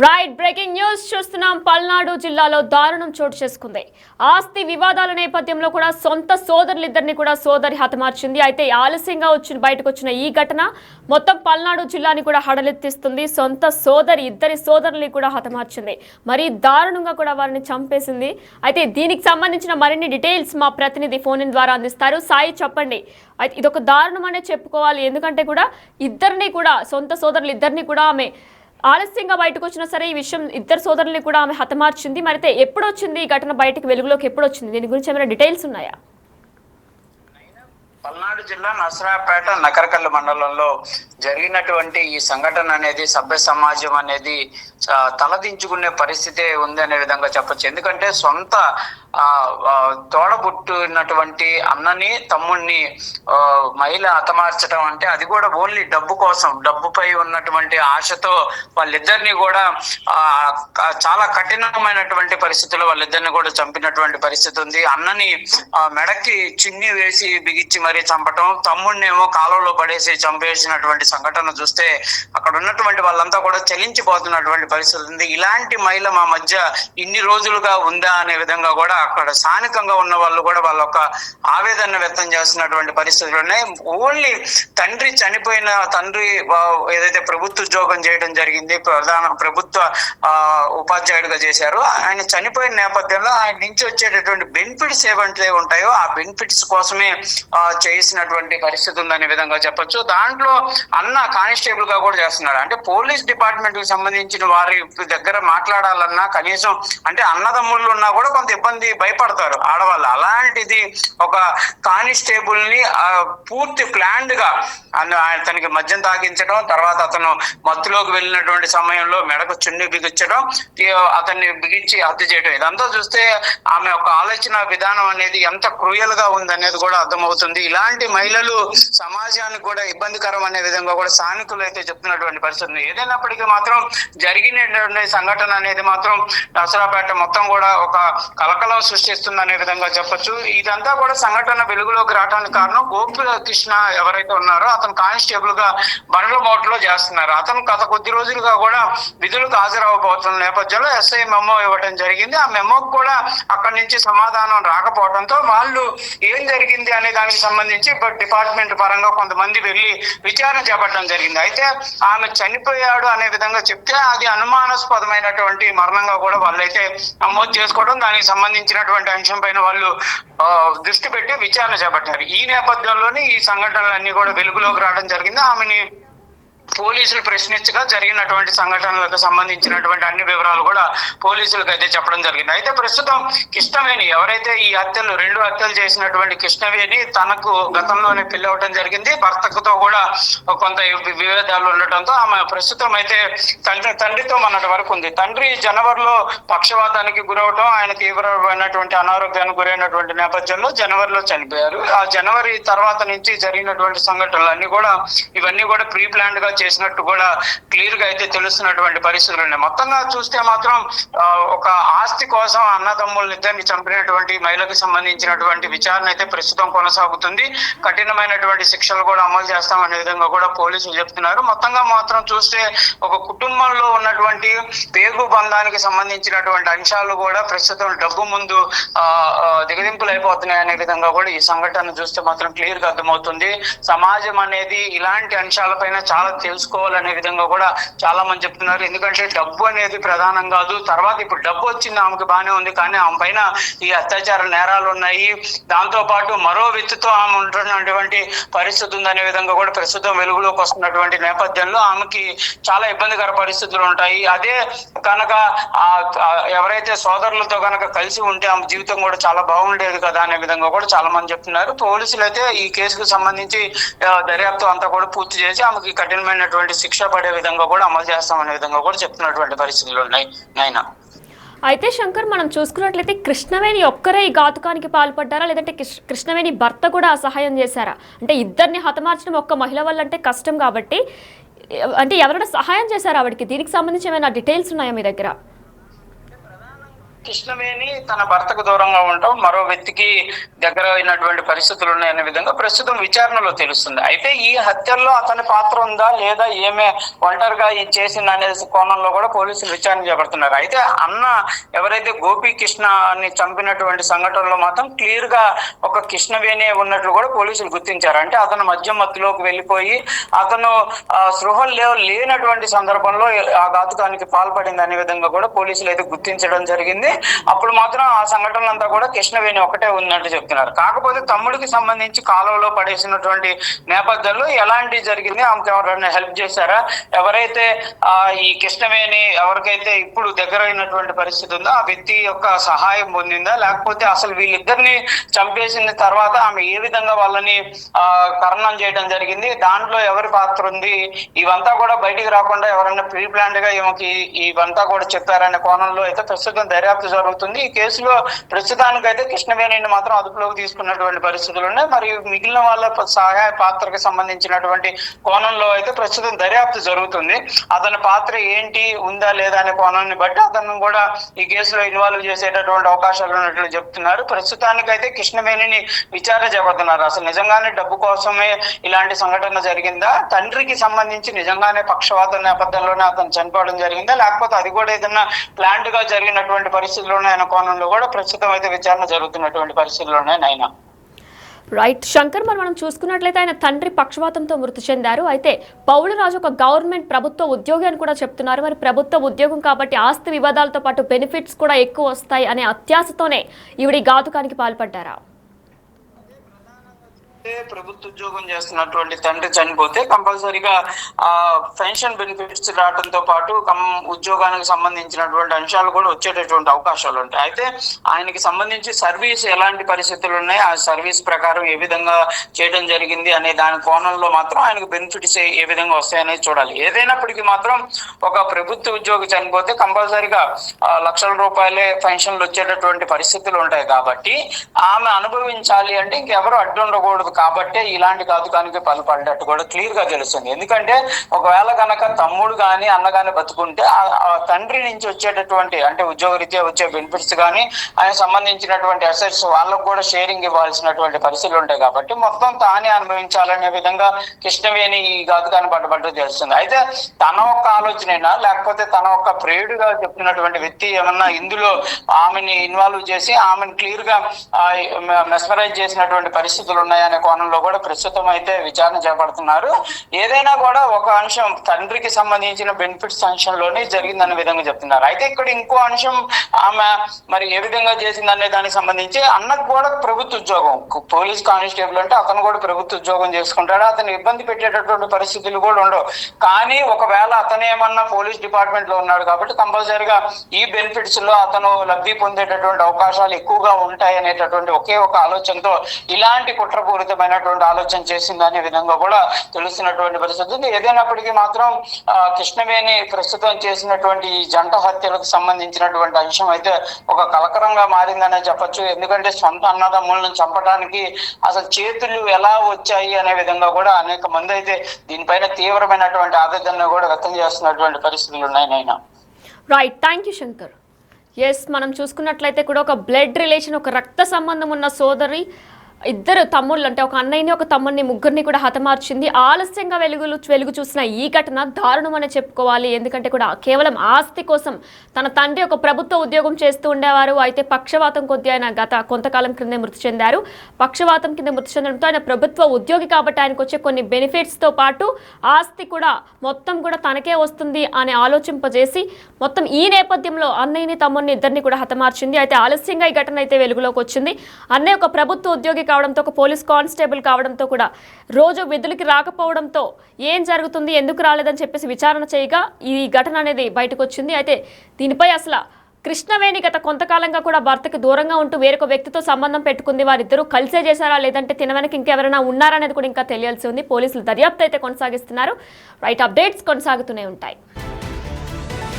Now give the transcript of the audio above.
Right breaking news చూస్తున్నాం. పల్నాడు జిల్లాలో దారుణం చోటు చేసుకుంది. ఆస్తి వివాదాల నేపథ్యంలో కూడా సొంత సోదరులిద్దరిని కూడా సోదరి హతమార్చింది. అయితే ఆలస్యంగా బయటకు వచ్చిన ఈ ఘటన మొత్తం పల్నాడు జిల్లాని కూడా హడలెత్తిస్తుంది. సొంత ఇద్దరి సోదరుల్ని కూడా హతమార్చింది. మరి దారుణంగా కూడా వారిని చంపేసింది. అయితే దీనికి సంబంధించిన మరిన్ని డీటెయిల్స్ మా ప్రతినిధి ఫోన్ ఇన్ ద్వారా అందిస్తారు. సాయి, చెప్పండి. అయితే ఇదొక దారుణం అనే చెప్పుకోవాలి. ఎందుకంటే కూడా సొంత సోదరులు ఇద్దరిని కూడా ఆమె ఆలస్యంగా బయటకు వచ్చినా సరే ఈ విషయం ఇద్దరు సోదరుల్ని కూడా ఆమె హతమార్చింది. మరైతే ఎప్పుడు వచ్చింది ఈ ఘటన బయటకు వెలుగులోకి ఎప్పుడు వచ్చింది? దీని గురించి ఏమైనా డీటెయిల్స్ ఉన్నాయా? పల్నాడు జిల్లా నసరాపేట నకరకల్లు మండలంలో జరిగినటువంటి ఈ సంఘటన అనేది సభ్య సమాజం అనేది తలదించుకునే పరిస్థితే ఉంది అనే విధంగా చెప్పొచ్చు. ఎందుకంటే సొంత తోడబుట్టినటువంటి అన్నని తమ్ముడిని మహిళ హతమార్చడం అంటే అది కూడా ఓన్లీ డబ్బు కోసం, డబ్బుపై ఉన్నటువంటి ఆశతో వాళ్ళిద్దరిని కూడా చాలా కఠినమైనటువంటి పరిస్థితుల్లో వాళ్ళిద్దరిని కూడా చంపినటువంటి పరిస్థితి ఉంది. అన్నని మెడకి చిన్ని వేసి బిగించి మరీ చంపటం, తమ్ముడిని ఏమో కాలువలో పడేసి చంపేసినటువంటి సంఘటన చూస్తే అక్కడ ఉన్నటువంటి వాళ్ళంతా కూడా చలించిపోతున్నటువంటి పరిస్థితి ఉంది. ఇలాంటి మహిళ మా మధ్య ఇన్ని రోజులుగా ఉందా అనే విధంగా కూడా అక్కడ స్థానికంగా ఉన్న వాళ్ళు కూడా వాళ్ళ ఒక ఆవేదన వ్యక్తం చేస్తున్నటువంటి పరిస్థితులు ఉన్నాయి. ఓన్లీ చనిపోయిన తండ్రి ఏదైతే ప్రభుత్వ ఉద్యోగం చేయడం జరిగింది, ప్రభుత్వ ఉపాధ్యాయుడిగా చేశారు. ఆయన చనిపోయిన నేపథ్యంలో ఆయన నుంచి వచ్చేటటువంటి బెనిఫిట్స్ ఏవంటే ఉంటాయో ఆ బెనిఫిట్స్ కోసమే చేసినటువంటి పరిస్థితి ఉందనే విధంగా చెప్పొచ్చు. దాంట్లో అన్న కానిస్టేబుల్ గా కూడా చేస్తున్నాడు. అంటే పోలీస్ డిపార్ట్మెంట్ కి సంబంధించిన వారి దగ్గర మాట్లాడాలన్నా కనీసం అంటే అన్నదమ్ముళ్ళు ఉన్నా కూడా కొంత ఇబ్బంది, భయపడతారు ఆడవాళ్ళు. అలాంటిది ఒక కానిస్టేబుల్ ని పూర్తి ప్లాన్డ్ గా అతనికి మద్యం తాగించడం, తర్వాత అతను మత్తులోకి వెళ్ళినటువంటి సమయంలో మెడకు చున్ని బిగించడం, అతన్ని బిగించి హత్య చేయడం, ఇదంతా చూస్తే ఆమె ఒక ఆలోచన విధానం అనేది ఎంత క్రూయల్ గా ఉందనేది కూడా అర్థమవుతుంది. ఇలాంటి మహిళలు సమాజానికి కూడా ఇబ్బందికరం అనే విధంగా కూడా స్థానికులు అయితే చెప్తున్నటువంటి పరిస్థితి. ఏదైనప్పటికీ మాత్రం జరిగినటువంటి సంఘటన అనేది మాత్రం నసరాపేట మొత్తం కూడా ఒక కలకలం సృష్టిస్తుందనే విధంగా చెప్పొచ్చు. ఇదంతా కూడా సంఘటన వెలుగులోకి రావడానికి కారణం గోపికృష్ణ ఎవరైతే ఉన్నారో అతను కానిస్టేబుల్ గా బండ్ల మోటలో చేస్తున్నారు. అతను గత కొద్ది రోజులుగా కూడా విధులకు హాజరవబోతున్న నేపథ్యంలో ఎస్ఐ మెమో ఇవ్వడం జరిగింది. ఆ మెమోకి కూడా అక్కడి నుంచి సమాధానం రాకపోవడంతో వాళ్ళు ఏం జరిగింది అనే దానికి సంబంధించి డిపార్ట్మెంట్ పరంగా కొంతమంది వెళ్ళి విచారణ చేపట్టడం జరిగింది. అయితే ఆమె చనిపోయాడు అనే విధంగా చెప్తే అది అనుమానాస్పదమైనటువంటి మరణంగా కూడా వాళ్ళైతే నమోదు చేసుకోవడం, దానికి సంబంధించినటువంటి అంశం పైన వాళ్ళు దృష్టి పెట్టి విచారణ చేపట్టారు. ఈ నేపథ్యంలోనే ఈ సంఘటనలన్నీ కూడా వెలుగులోకి రావడం జరిగింది. ఆమెని పోలీసులు ప్రశ్నించగా జరిగినటువంటి సంఘటనలకు సంబంధించినటువంటి అన్ని వివరాలు కూడా పోలీసులకు అయితే చెప్పడం జరిగింది. అయితే ప్రస్తుతం కృష్ణవేణి ఎవరైతే ఈ రెండు హత్యలు చేసినటువంటి కృష్ణవేణి తనకు గతంలోనే పెళ్లి అవడం జరిగింది. భర్తకుతో కూడా కొంత విభేదాలు ఉండటంతో ఆమె ప్రస్తుతం అయితే తండ్రితో మొన్నటి వరకు ఉంది. తండ్రి జనవరిలో పక్షవాతానికి గురవటం, ఆయన తీవ్రమైనటువంటి అనారోగ్యానికి గురైనటువంటి నేపథ్యంలో జనవరిలో చనిపోయారు. ఆ జనవరి తర్వాత నుంచి జరిగినటువంటి సంఘటనలు ఇవన్నీ కూడా ప్రీ ప్లాన్డ్ గా చేసినట్టు కూడా క్లియర్ గా అయితే తెలుస్తున్నటువంటి పరిస్థితులు ఉన్నాయి. మొత్తంగా చూస్తే మాత్రం ఒక ఆస్తి కోసం అన్నదమ్ములిద్దరిని చంపినటువంటి మహిళకు సంబంధించినటువంటి విచారణ అయితే ప్రస్తుతం కొనసాగుతుంది. కఠినమైనటువంటి శిక్షలు కూడా అమలు చేస్తామనే విధంగా కూడా పోలీసులు చెప్తున్నారు. మొత్తంగా మాత్రం చూస్తే ఒక కుటుంబంలో ఉన్నటువంటి పేగు బంధానికి సంబంధించినటువంటి అంశాలు కూడా ప్రస్తుతం డబ్బు ముందు దిగదింపులు అయిపోతున్నాయి అనే విధంగా కూడా ఈ సంఘటన చూస్తే మాత్రం క్లియర్ గా అర్థమవుతుంది. సమాజం అనేది ఇలాంటి అంశాలపైన చాలా తెలుసుకోవాలనే విధంగా కూడా చాలా మంది చెప్తున్నారు. ఎందుకంటే డబ్బు అనేది ప్రధానం కాదు. తర్వాత ఇప్పుడు డబ్బు వచ్చింది, ఆమెకు బాగానే ఉంది, కానీ ఆమె పైన ఈ అత్యాచార నేరాలు ఉన్నాయి. దాంతో పాటు మరో వ్యక్తితో ఆమె ఉంటున్నటువంటి పరిస్థితి ఉందనే విధంగా కూడా ప్రస్తుతం వెలుగులోకి వస్తున్నటువంటి నేపథ్యంలో ఆమెకి చాలా ఇబ్బందికర పరిస్థితులు ఉంటాయి. అదే కనుక ఎవరైతే సోదరులతో కనుక కలిసి ఉంటే ఆమె జీవితం కూడా చాలా బాగుండేది కదా అనే విధంగా కూడా చాలా మంది చెప్తున్నారు. పోలీసులు అయితే ఈ కేసుకు సంబంధించి దర్యాప్తు అంతా కూడా పూర్తి చేసి ఆమెకి కఠినమైనటువంటి శిక్ష పడే విధంగా కూడా అమలు చేస్తామనే విధంగా కూడా చెప్తున్నటువంటి పరిస్థితులు ఉన్నాయి. నైనా అయితే శంకర్, మనం చూసుకున్నట్లయితే కృష్ణవేణి ఒక్కరే ఈ ఘాతుకానికి పాల్పడ్డారా, లేదంటే కృష్ణవేణి భర్త కూడా సహాయం చేశారా? అంటే ఇద్దరిని హతమార్చడం ఒక్క మహిళ వల్ల అంటే కష్టం కాబట్టి అంటే ఎవరైనా సహాయం చేశారా ఆవిడకి? దీనికి సంబంధించి ఏమైనా డీటెయిల్స్ ఉన్నాయా మీ దగ్గర? కృష్ణవేణి తన భర్తకు దూరంగా ఉండటం, మరో వ్యక్తికి దగ్గర అయినటువంటి పరిస్థితులు ఉన్నాయనే విధంగా ప్రస్తుతం విచారణలో తెలుస్తుంది. అయితే ఈ హత్యల్లో అతని పాత్ర ఉందా లేదా, ఏమే ఒంటరిగా ఇది చేసింది అనే కోణంలో కూడా పోలీసులు విచారణ చేపడుతున్నారు. అయితే అన్న ఎవరైతే గోపీకృష్ణని చంపినటువంటి సంఘటనలో మాత్రం క్లియర్ గా ఒక కృష్ణవేణి ఉన్నట్లు కూడా పోలీసులు గుర్తించారు. అంటే అతను మద్యం మత్తులోకి వెళ్ళిపోయి అతను సృహలు లేనటువంటి సందర్భంలో ఆ ఘాతుకానికి పాల్పడింది అనే విధంగా కూడా పోలీసులు అయితే గుర్తించడం జరిగింది. అప్పుడు మాత్రం ఆ సంఘటనలంతా కూడా కృష్ణవేణి ఒకటే ఉన్నట్టు చెప్తున్నారు. కాకపోతే తమ్ముడికి సంబంధించి కాలువలో పడేసినటువంటి నేపథ్యంలో ఎలాంటి జరిగింది, ఆమెకు ఎవరైనా హెల్ప్ చేశారా, ఎవరైతే ఈ కృష్ణవేణి ఎవరికైతే ఇప్పుడు దగ్గర అయినటువంటి పరిస్థితి ఉందో ఆ వ్యక్తి యొక్క సహాయం పొందిందా, లేకపోతే అసలు వీళ్ళిద్దరిని చంపేసిన తర్వాత ఆమె ఏ విధంగా వాళ్ళని కర్ణం చేయడం జరిగింది, దాంట్లో ఎవరి పాత్ర ఉంది, ఇవంతా కూడా బయటికి రాకుండా ఎవరైనా ప్రీ ప్లాన్డ్ గా ఈమెకి ఇవంతా కూడా చెప్పారనే కోణంలో అయితే ప్రస్తుతం దర్యాప్తు జరుగుతుంది. ఈ కేసులో ప్రస్తుతానికైతే కృష్ణవేణిని మాత్రం అదుపులోకి తీసుకున్నటువంటి పరిస్థితులు ఉన్నాయి. మరియు మిగిలిన వాళ్ళ సహాయ పాత్రకు సంబంధించినటువంటి కోణంలో అయితే ప్రస్తుతం దర్యాప్తు జరుగుతుంది. అతని పాత్ర ఏంటి, ఉందా లేదా అనే కోణాన్ని బట్టి అతను కూడా ఈ కేసులో ఇన్వాల్వ్ చేసేటటువంటి అవకాశాలు ఉన్నట్లు చెప్తున్నారు. ప్రస్తుతానికైతే కృష్ణవేణిని విచారణ చేపడుతున్నారు. అసలు నిజంగానే డబ్బు కోసమే ఇలాంటి సంఘటన జరిగిందా, తండ్రికి సంబంధించి నిజంగానే పక్షవాతం నేపథ్యంలోనే అతను చనిపోవడం జరిగిందా, లేకపోతే అది కూడా ఏదైనా ప్లాంట్ గా జరిగినటువంటి పరిస్థితులు ఉన్నాయన్న కోణంలో కూడా ప్రస్తుతం అయితే విచారణ జరుగుతున్నటువంటి పరిస్థితులు ఉన్నాయి. నైనా రైట్ శంకర్, మనం చూసుకున్నట్లయితే ఆయన తండ్రి పక్షవాతంతో మృతి చెందారు. అయితే పౌళరాజు ఒక గవర్నమెంట్ ప్రభుత్వ ఉద్యోగి అని కూడా చెప్తున్నారు. మరి ప్రభుత్వ ఉద్యోగం కాబట్టి ఆస్తి వివాదాలతో పాటు బెనిఫిట్స్ కూడా ఎక్కువ వస్తాయి అనే అత్యాశతోనే ఈవిడ ఘాతుకానికి పాల్పడ్డారా? ప్రభుత్వ ఉద్యోగం చేస్తున్నటువంటి తండ్రి చనిపోతే కంపల్సరీగా పెన్షన్ బెనిఫిట్స్ రావడంతో పాటు ఉద్యోగానికి సంబంధించినటువంటి అంశాలు కూడా వచ్చేటటువంటి అవకాశాలు ఉంటాయి. అయితే ఆయనకి సంబంధించి సర్వీస్ ఎలాంటి పరిస్థితులు ఉన్నాయి, ఆ సర్వీస్ ప్రకారం ఏ విధంగా చేయడం జరిగింది అనే దాని కోణంలో మాత్రం ఆయనకు బెనిఫిట్స్ ఏ విధంగా వస్తాయనేది చూడాలి. ఏదైనప్పటికీ మాత్రం ఒక ప్రభుత్వ ఉద్యోగి చనిపోతే కంపల్సరీగా లక్షల రూపాయలే పెన్షన్లు వచ్చేటటువంటి పరిస్థితులు ఉంటాయి. కాబట్టి ఆమె అనుభవించాలి అంటే ఇంకెవరు అడ్డు ఉండకూడదు. కాబట్టి ఇలాంటి ఘాతుకానికి పాల్పడినట్టు కూడా క్లియర్ గా తెలుస్తుంది. ఎందుకంటే ఒకవేళ కనుక తమ్ముడు గాని అన్న గాని బతుకుంటే ఆ తండ్రి నుంచి వచ్చేటటువంటి అంటే ఉద్యోగరీత్యా వచ్చే బెనిఫిట్స్ కానీ ఆయన సంబంధించినటువంటి అసెట్స్ వాళ్ళకు కూడా షేరింగ్ ఇవ్వాల్సినటువంటి పరిస్థితులు ఉంటాయి. కాబట్టి మొత్తం తానే అనుభవించాలనే విధంగా కృష్ణవేణి ఈ ఘాతుకాన్ని పడ్డబడ్డది తెలుస్తుంది. అయితే తన ఒక్క ఆలోచనైనా లేకపోతే తన ఒక్క ప్రేయుడుగా చెప్తున్నటువంటి వ్యక్తి ఏమన్నా ఇందులో ఆమెని ఇన్వాల్వ్ చేసి ఆమెను క్లియర్ గా మెస్మరైజ్ చేసినటువంటి పరిస్థితులు ఉన్నాయనే కోణంలో కూడా ప్రస్తుతం అయితే విచారణ చేపడుతున్నారు. ఏదైనా కూడా ఒక అంశం తండ్రికి సంబంధించిన బెనిఫిట్స్ అంశంలోనే జరిగిందనే విధంగా చెప్తున్నారు. అయితే ఇక్కడ ఇంకో అంశం ఆమె మరి ఏ విధంగా చేసిందనే దానికి సంబంధించి అన్నకు కూడా ప్రభుత్వ ఉద్యోగం, పోలీస్ కానిస్టేబుల్ అంటే అతను కూడా ప్రభుత్వ ఉద్యోగం చేసుకుంటాడు. అతను ఇబ్బంది పెట్టేటటువంటి పరిస్థితులు కూడా ఉండవు. కానీ ఒకవేళ అతను ఏమన్నా పోలీస్ డిపార్ట్మెంట్ లో ఉన్నాడు కాబట్టి కంపల్సరీగా ఈ బెనిఫిట్స్ లో అతను లబ్ధి పొందేటటువంటి అవకాశాలు ఎక్కువగా ఉంటాయి అనేటటువంటి ఒకే ఒక ఆలోచనతో ఇలాంటి కుట్రపూరితమైనటువంటి ఆలోచన చేసిందనే విధంగా కూడా తెలుస్తున్నటువంటి పరిస్థితి. ఏదైనప్పటికీ మాత్రం కృష్ణవేణి ప్రస్తుతం చేసినటువంటి ఈ జంట హత్యలకు సంబంధించినటువంటి అంశం అయితే ఒక కలకరంగా మారిందనే చెప్పొచ్చు. ఎందుకంటే సొంత అన్నదమ్ములను చంపడానికి అసలు చేతులు ఎలా వచ్చాయి అనే విధంగా కూడా అనేక మంది అయితే దీనిపైన తీవ్రమైనటువంటి ఆవేదన కూడా వ్యక్తం చేస్తున్నటువంటి పరిస్థితులు ఉన్నాయి. Naina right, thank you Shankar. Yes, మనం చూసుకున్నట్లయితే కూడా ఒక బ్లడ్ రిలేషన్, ఒక రక్త సంబంధం ఉన్న సోదరి ఇద్దరు తమ్ముళ్ళు అంటే ఒక అన్నయ్యని ఒక తమ్ముడిని ముగ్గురిని కూడా హతమార్చింది. ఆలస్యంగా వెలుగు చూసిన ఈ ఘటన దారుణం అనే చెప్పుకోవాలి. ఎందుకంటే కూడా కేవలం ఆస్తి కోసం తన తండ్రి ఒక ప్రభుత్వ ఉద్యోగం చేస్తూ ఉండేవారు. అయితే పక్షవాతం కొద్ది ఆయన గత కొంతకాలం క్రిందే మృతి చెందారు. పక్షవాతం కింద మృతి చెందడంతో ఆయన ప్రభుత్వ ఉద్యోగి కాబట్టి ఆయనకు వచ్చే కొన్ని బెనిఫిట్స్తో పాటు ఆస్తి కూడా మొత్తం కూడా తనకే వస్తుంది అని ఆలోచింపజేసి మొత్తం ఈ నేపథ్యంలో అన్నయ్యని తమ్ముడిని ఇద్దరిని కూడా హతమార్చింది. అయితే ఆలస్యంగా ఈ ఘటన అయితే వెలుగులోకి వచ్చింది. అన్నయ్య ఒక ప్రభుత్వ ఉద్యోగి కావడంతో, ఒక పోలీస్ కానిస్టేబుల్ కావడంతో కూడా రోజు విధులకి రాకపోవడంతో ఏం జరుగుతుంది, ఎందుకు రాలేదని చెప్పేసి విచారణ చేయగా ఈ ఘటన అనేది బయటకు వచ్చింది. అయితే దీనిపై అసలు కృష్ణవేణి గత కొంతకాలంగా కూడా భర్తకి దూరంగా ఉంటూ వేరొక వ్యక్తితో సంబంధం పెట్టుకుంది. వారిద్దరూ కలిసే చేశారా లేదంటే తిన వెనక ఇంకెవరైనా ఉన్నారా అనేది కూడా ఇంకా తెలియాల్సి ఉంది. పోలీసులు దర్యాప్తు అయితే కొనసాగిస్తున్నారు. రైట్, అప్డేట్స్ కొనసాగుతూనే ఉంటాయి.